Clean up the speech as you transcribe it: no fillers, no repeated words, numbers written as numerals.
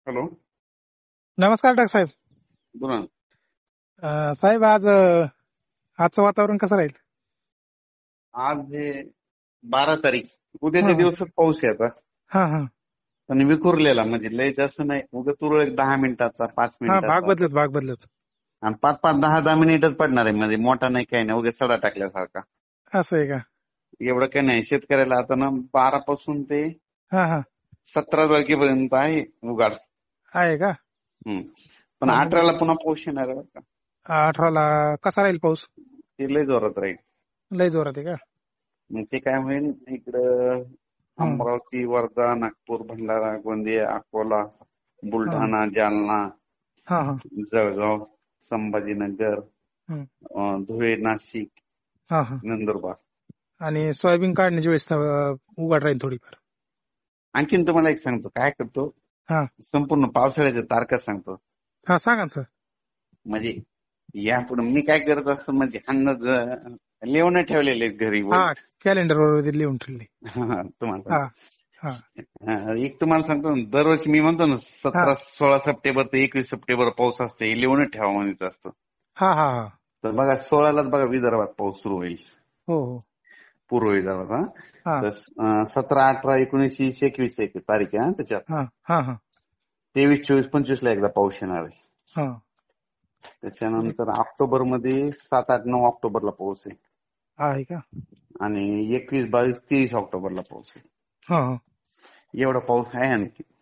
Hello. नमस्कार doctor साहेब. बोला ना. साहेब आजचं वातावरण कसं राहील? आज 12 तारीख, उद्याच्या हा दिवसात पाऊस आहे आता. हा हा पण विखुरलेला, म्हणजे लय जास्त नाही, उगा तुरळक 10 मिनिटाचा, 5 हा भाग मिनिटाचा. बदलत भाग बदलत आणि 5-5, 10-10 मिनिटच पडणार आहे, म्हणजे मोठा नाही, काही नाही, उगा सडा टाकल्यासारखा. असं आहे का? एवढं काही नाही. शेतकऱ्याला आता ना 12 पासून ते हा हा 17 तारखेपर्यंत आहे उघाड. आहे का? हम्म. पण हा, म्हणजे 18ला पुन्हा पाऊस येणार आहे बरं का. 18ला कसा राहील पाऊस? ते लय जोरात राहील. लय जोरात आहे का? मग ते काय होईल, इकडं हं, अमरावती, वर्धा, नागपूर, भंडारा, गोंदिया, अकोला, हा बुलढाणा, जालना, हा हा जळगाव, संभाजीनगर, हं, धुळे, नाशिक, हा हा नंदुरबार. आणि सोयाबीन काढण्याची वेळेस उघाड राहील थोडीफार. आणखीन तुम्हाला एक सांगतो, काय करतो, हा संपूर्ण पावसाळ्याच्या तारखा सांगतो. हा सांगा ना सर. म्हणजे यापुढे मी काय करत असतो, म्हणजे अंदाज लिहून ठेवलेले आहेत घरी हा वही. कॅलेंडर वर लिहून ठेवली. तुम्हाला हा सांगतो. हा एक तुम्हाला सांगतो ना, दरवर्षी मी म्हणतो ना, हा 16 सप्टेंबर ते 21 सप्टेंबर पाऊस असते, हे लिहूनच ठेवा म्हणत असतो. हा हा हा तर बघा 16लाच बघा विदर्भात पाऊस सुरू होईल, हो हो पूर्व विदर्भात. हा तर 17, 18, 19, 20, 21 एक तारीख आहे त्याच्यात. हा हा हा 23, 24, 25ला एकदा पाऊस येणार आहे. हा त्याच्यानंतर ऑक्टोबर मध्ये 7, 8, 9 ऑक्टोबरला पाऊस आहे. आहे का? आणि 21, 22, 23 ऑक्टोबरला पाऊस आहे. हा हा एवढा पाऊस आहे आणखी.